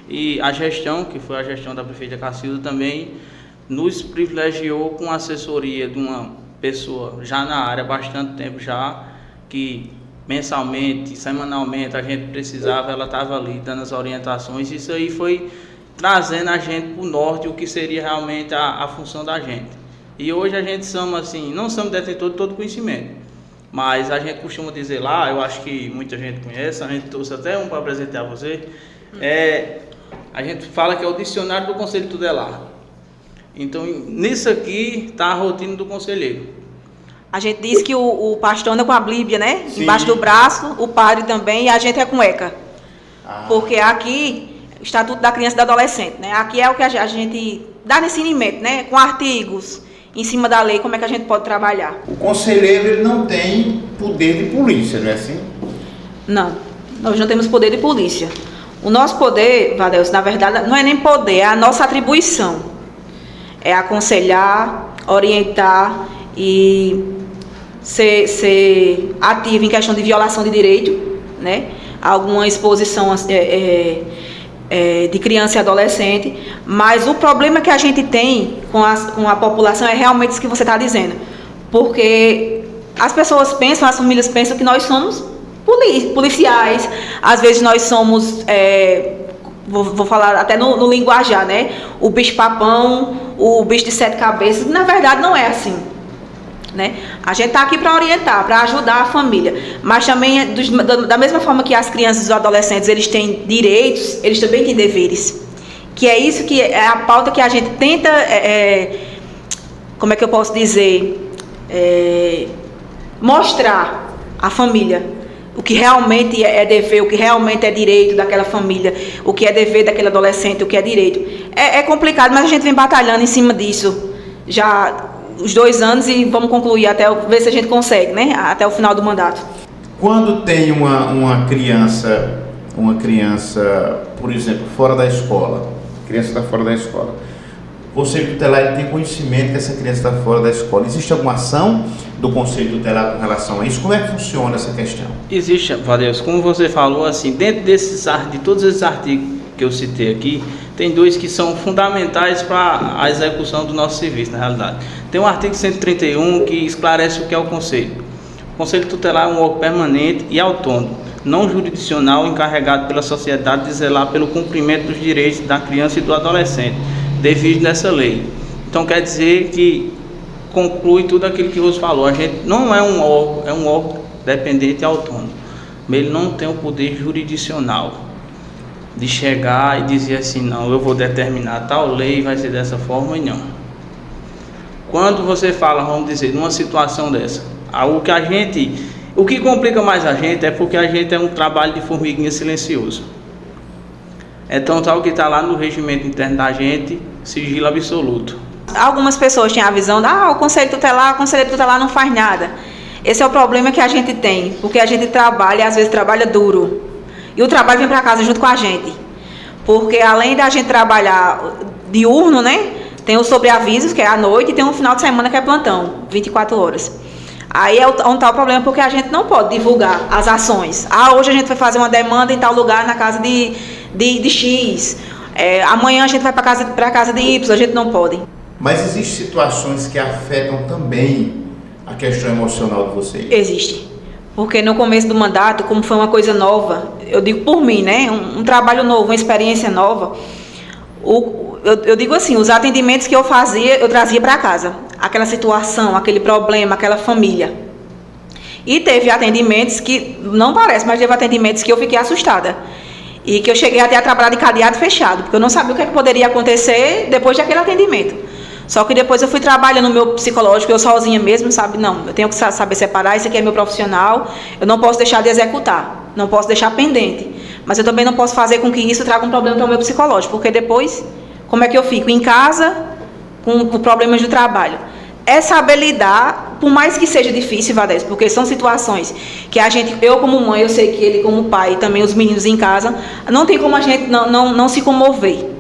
E a gestão, que foi a gestão da prefeita Cacilda, também nos privilegiou com a assessoria de uma pessoa já na área há bastante tempo já, que mensalmente, semanalmente a gente precisava, ela estava ali dando as orientações. Isso aí foi trazendo a gente para o norte, o que seria realmente a função da gente. E hoje a gente somos assim, não somos detentores de todo conhecimento, mas a gente costuma dizer lá, eu acho que muita gente conhece, a gente trouxe até um para apresentar a você, a gente fala que é o dicionário do Conselho Tutelar. Então, nisso aqui está a rotina do conselheiro. A gente diz que o pastor anda com a Bíblia, né? Sim. Embaixo do braço, o padre também, e a gente é com ECA. Porque aqui, o Estatuto da Criança e do Adolescente, né? Aqui é o que a gente dá nesse ensinamento, né? Com artigos em cima da lei, como é que a gente pode trabalhar. O conselheiro, ele não tem poder de polícia, não é assim? Não, nós não temos poder de polícia. O nosso poder, Vadelso, na verdade, não é nem poder, é a nossa atribuição. É aconselhar, orientar e ser ativo em questão de violação de direito, né? Alguma exposição de criança e adolescente, mas o problema que a gente tem com a população é realmente isso que você está dizendo, porque as pessoas pensam, as famílias pensam que nós somos policiais, às vezes nós somos, vou falar até no linguajar, né? O bicho-papão, o bicho de 7 cabeças, na verdade não é assim. Né? A gente está aqui para orientar, para ajudar a família, mas também da mesma forma que as crianças e os adolescentes eles têm direitos, eles também têm deveres, que é isso que é a pauta que a gente tenta, como é que eu posso dizer, mostrar à família o que realmente é dever, o que realmente é direito daquela família, o que é dever daquele adolescente, o que é direito. É complicado, mas a gente vem batalhando em cima disso já os 2 anos e vamos concluir até ver se a gente consegue, né? Até o final do mandato. Quando tem uma criança, por exemplo, fora da escola, a criança está fora da escola, o Conselho Tutelar ele tem conhecimento que essa criança está fora da escola. Existe alguma ação do Conselho Tutelar com relação a isso? Como é que funciona essa questão? Existe, Vadelso, como você falou, assim, dentro de todos esses artigos que eu citei aqui, tem 2 que são fundamentais para a execução do nosso serviço, na realidade. Tem o artigo 131 que esclarece o que é o Conselho. O Conselho Tutelar é um órgão permanente e autônomo, não jurisdicional, encarregado pela sociedade de zelar pelo cumprimento dos direitos da criança e do adolescente, devido nessa lei. Então quer dizer que conclui tudo aquilo que você falou. A gente não é um órgão, é um órgão dependente e autônomo. Ele não tem o poder jurisdicional de chegar e dizer assim, não, eu vou determinar tal lei, vai ser dessa forma, e não. Quando você fala, vamos dizer, numa situação dessa, o que complica mais a gente é porque a gente é um trabalho de formiguinha silencioso. É tão tal que está lá no regimento interno da gente, sigilo absoluto. Algumas pessoas têm a visão o Conselho Tutelar não faz nada. Esse é o problema que a gente tem, porque a gente trabalha, e às vezes trabalha duro. E o trabalho vem para casa junto com a gente. Porque além da gente trabalhar diurno, né? Tem os sobreavisos, que é à noite, e tem um final de semana que é plantão, 24 horas. Aí é um tal problema, porque a gente não pode divulgar as ações. Hoje a gente vai fazer uma demanda em tal lugar, na casa de X. Amanhã a gente vai para a casa de Y, a gente não pode. Mas existem situações que afetam também a questão emocional de vocês? Existe. Porque no começo do mandato, como foi uma coisa nova, eu digo por mim, né? Um trabalho novo, uma experiência nova. Eu digo assim, os atendimentos que eu fazia, eu trazia para casa. Aquela situação, aquele problema, aquela família. E teve atendimentos que, não parece, mas teve atendimentos que eu fiquei assustada. E que eu cheguei até a trabalhar de cadeado fechado, porque eu não sabia o que, é que poderia acontecer depois daquele atendimento. Só que depois eu fui trabalhando no meu psicológico, eu sozinha mesmo, sabe? Não, eu tenho que saber separar, isso aqui é meu profissional, eu não posso deixar de executar, não posso deixar pendente. Mas eu também não posso fazer com que isso traga um problema para o meu psicológico, porque depois, como é que eu fico em casa com problemas do trabalho? É saber lidar, por mais que seja difícil, Vadelso, porque são situações que a gente, eu como mãe, eu sei que ele como pai, e também os meninos em casa, não tem como a gente não se comover.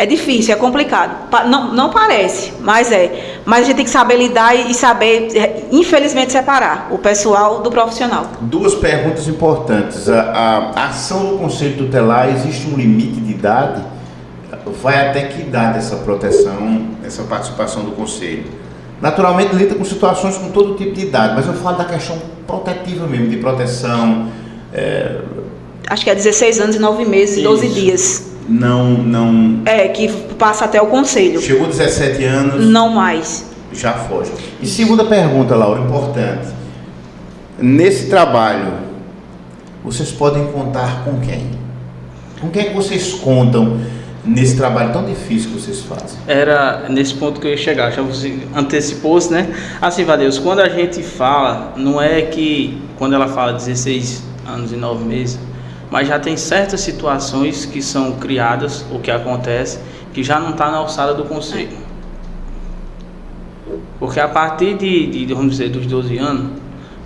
É difícil, é complicado. Não parece, mas é. Mas a gente tem que saber lidar e saber, infelizmente, separar o pessoal do profissional. Duas perguntas importantes. A ação do Conselho Tutelar, existe um limite de idade? Vai até que idade essa proteção, essa participação do Conselho? Naturalmente lida com situações com todo tipo de idade, mas eu falo da questão protetiva mesmo, de proteção. Acho que é 16 anos e 9 meses e 12 dias. Não. Que passa até o Conselho. Chegou 17 anos. Não mais. Já foge. E segunda pergunta, Laura, importante. Nesse trabalho, vocês podem contar com quem? Com quem é que vocês contam nesse trabalho tão difícil que vocês fazem? Era nesse ponto que eu ia chegar, já você antecipou-se, né? Assim, Vadeus, quando a gente fala, não é que quando ela fala 16 anos e 9 meses, mas já tem certas situações que são criadas, ou que acontece, que já não está na alçada do Conselho. Porque a partir vamos dizer, dos 12 anos,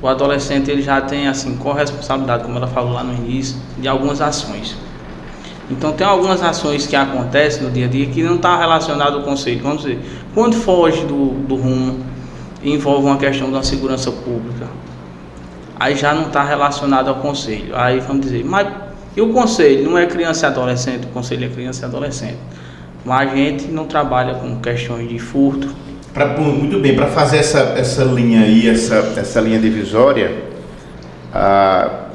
o adolescente ele já tem assim, corresponsabilidade, como ela falou lá no início, de algumas ações. Então tem algumas ações que acontecem no dia a dia que não está relacionado ao Conselho. Vamos dizer, quando foge do rumo, envolve uma questão da segurança pública, aí já não está relacionado ao Conselho. Aí vamos dizer, mas e o Conselho? Não é criança e adolescente, o Conselho é criança e adolescente. Mas a gente não trabalha com questões de furto. Muito bem, para fazer essa linha aí, essa linha divisória,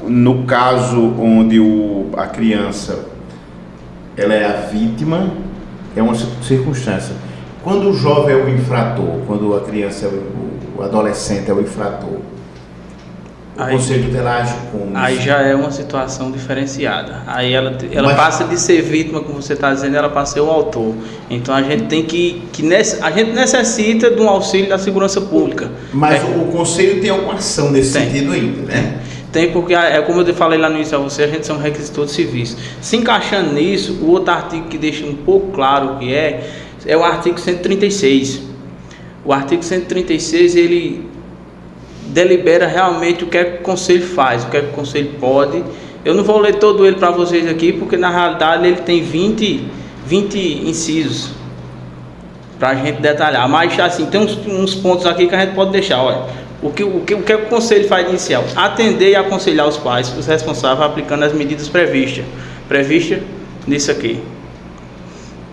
no caso onde a criança ela é a vítima, é uma circunstância. Quando o jovem é o infrator, quando a criança o adolescente é o infrator, o Conselho Tutelar age como? Aí já é uma situação diferenciada. Aí ela passa de ser vítima, como você está dizendo, ela passa a ser o autor. Então a gente tem a gente necessita de um auxílio da segurança pública. Mas o Conselho tem alguma ação nesse sentido ainda, né? Tem, porque como eu falei lá no início a você, a gente são requisitor de serviço. Se encaixando nisso, o outro artigo que deixa um pouco claro o que é o artigo 136. O artigo 136, ele delibera realmente o que é que o Conselho faz, o que é que o Conselho pode. Eu não vou ler todo ele para vocês aqui, porque na realidade ele tem 20 incisos para a gente detalhar. Mas assim, tem uns pontos aqui que a gente pode deixar, olha. O que o Conselho faz inicial? Atender e aconselhar os pais, os responsáveis, aplicando as medidas previstas nisso aqui.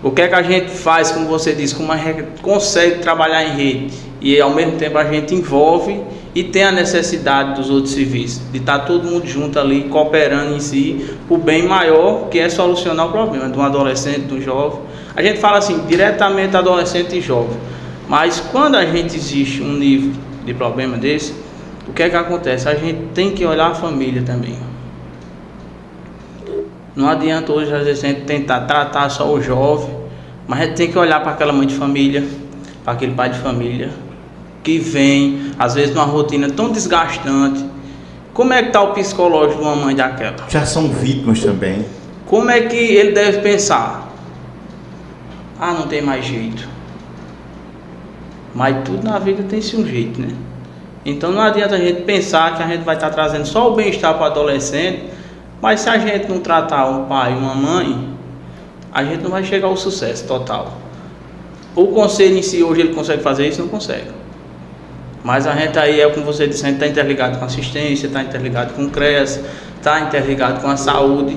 O que é que a gente faz, como você disse, como a gente consegue trabalhar em rede e ao mesmo tempo a gente envolve e tem a necessidade dos outros serviços, de estar todo mundo junto ali, cooperando em si, o bem maior, que é solucionar o problema de um adolescente, de um jovem. A gente fala assim, diretamente adolescente e jovem, mas quando a gente existe um nível de problema desse, o que é que acontece? A gente tem que olhar a família também. Não adianta hoje a gente tentar tratar só o jovem, mas a gente tem que olhar para aquela mãe de família, para aquele pai de família, que vem, às vezes, numa rotina tão desgastante. Como é que está o psicológico de uma mãe daquela? Já são vítimas também. Como é que ele deve pensar? Não tem mais jeito. Mas tudo na vida tem-se um jeito, né? Então não adianta a gente pensar que a gente vai estar trazendo só o bem-estar para o adolescente, mas se a gente não tratar um pai e uma mãe, a gente não vai chegar ao sucesso total. O Conselho em si, hoje ele consegue fazer isso? Não consegue. Mas a gente aí, como você disse, a gente está interligado com a assistência, está interligado com o CREAS, está interligado com a saúde.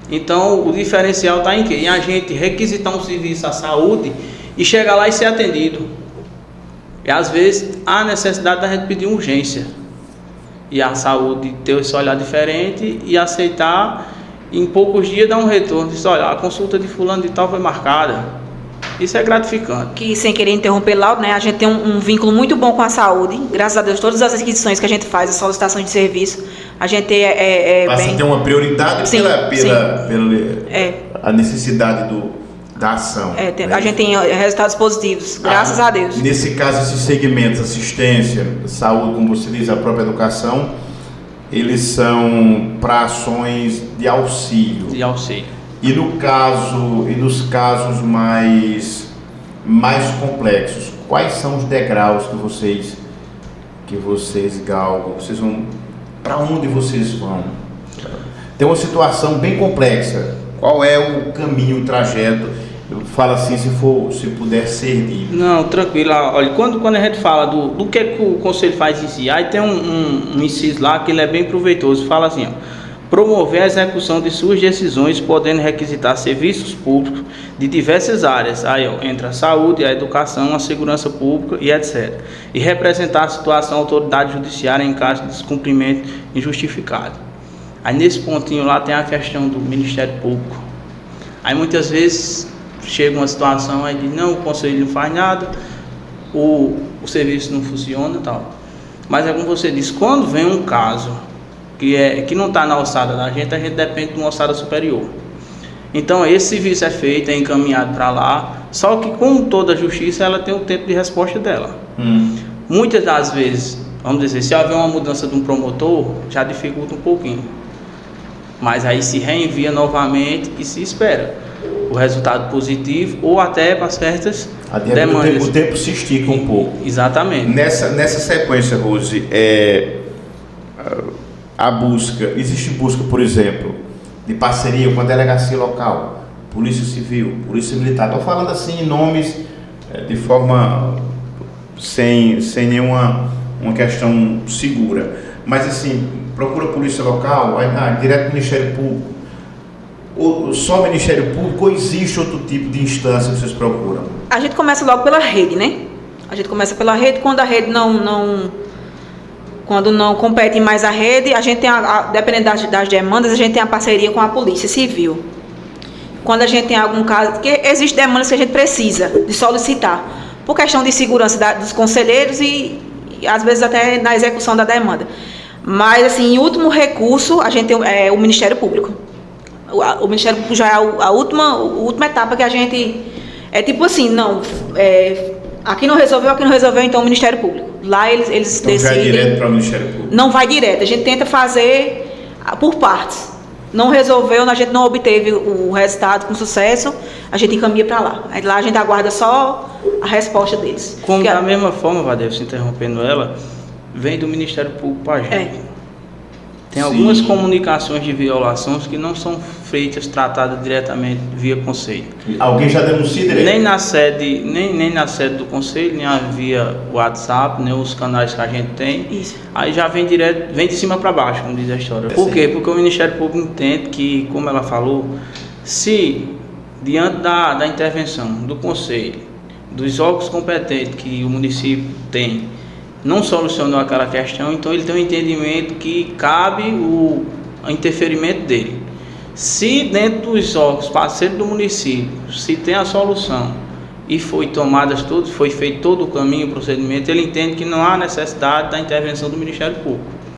Então o diferencial está em quê? Em a gente requisitar um serviço à saúde e chegar lá e ser atendido. E às vezes há necessidade da gente pedir urgência. E a saúde ter esse olhar diferente e aceitar, em poucos dias dar um retorno. Diz, olha, a consulta de fulano de tal foi marcada. Isso é gratificante. Que, sem querer interromper, Lauro, né, a gente tem um vínculo muito bom com a saúde. Graças a Deus, todas as requisições que a gente faz, as solicitações de serviço, a gente passa a ter uma prioridade pela a necessidade da ação. A gente tem resultados positivos, graças a Deus. Nesse caso, esses segmentos, assistência, saúde, como você diz, a própria educação, eles são para ações de auxílio. E nos casos mais complexos, quais são os degraus que vocês galgam? Vocês vão, para onde vocês vão? Tem uma situação bem complexa. Qual é o caminho, o trajeto Fala assim, se puder servir. Não, tranquilo. Olha, quando a gente fala do que o Conselho faz em si, aí tem um inciso lá que ele é bem proveitoso. Fala assim, ó, promover a execução de suas decisões, podendo requisitar serviços públicos de diversas áreas. Aí ó, entra a saúde, a educação, a segurança pública e etc. E representar a situação da autoridade judiciária em caso de descumprimento injustificado. Aí nesse pontinho lá tem a questão do Ministério Público. Aí muitas vezes chega uma situação aí diz, não, o conselho não faz nada, o serviço não funciona e tal. Mas é como você disse, quando vem um caso que não está na alçada da gente, a gente depende de uma alçada superior. Então esse serviço é feito, é encaminhado para lá, só que como toda justiça, ela tem o tempo de resposta dela. Muitas das vezes, vamos dizer, se houver uma mudança de um promotor, já dificulta um pouquinho. Mas aí se reenvia novamente e se espera o resultado positivo ou até para certas demandas. O tempo se estica um pouco. Exatamente. Nessa sequência, Rose, a busca, existe busca, por exemplo, de parceria com a delegacia local, Polícia Civil, Polícia Militar. Estou falando assim em nomes de forma sem nenhuma uma questão segura. Mas assim, procura a Polícia Local, direto do Ministério Público. Ou só o Ministério Público, ou existe outro tipo de instância que vocês procuram? A gente começa logo pela rede, né? A gente começa pela rede, quando a rede quando não compete mais a rede, a gente tem, dependendo das demandas, a gente tem a parceria com a Polícia Civil. Quando a gente tem algum caso, que existe demandas que a gente precisa de solicitar, por questão de segurança dos conselheiros e às vezes até na execução da demanda. Mas, assim, em último recurso, a gente tem o Ministério Público. O Ministério Público já é a última etapa que a gente... É tipo assim, não... aqui não resolveu, então o Ministério Público. Lá eles então, decidem... Não vai direto para o Ministério Público? Não vai direto. A gente tenta fazer por partes. Não resolveu, a gente não obteve o resultado com sucesso, a gente encaminha para lá. Aí lá a gente aguarda só a resposta deles. Como da mesma forma, Vadel, se interrompendo ela, vem do Ministério Público para a gente. Tem algumas comunicações de violações que não são feitas, tratadas diretamente via conselho. Alguém já denuncia direito? Nem na sede do conselho, nem via WhatsApp, nem os canais que a gente tem. Isso. Aí já vem direto, vem de cima para baixo, como diz a história. Por quê? Porque o Ministério Público entende que, como ela falou, se diante da intervenção do conselho, dos órgãos competentes que o município tem, não solucionou aquela questão, então ele tem um entendimento que cabe o interferimento dele. Se dentro dos órgãos parceiros do município, se tem a solução e foi feito todo o caminho, o procedimento, ele entende que não há necessidade da intervenção do Ministério Público.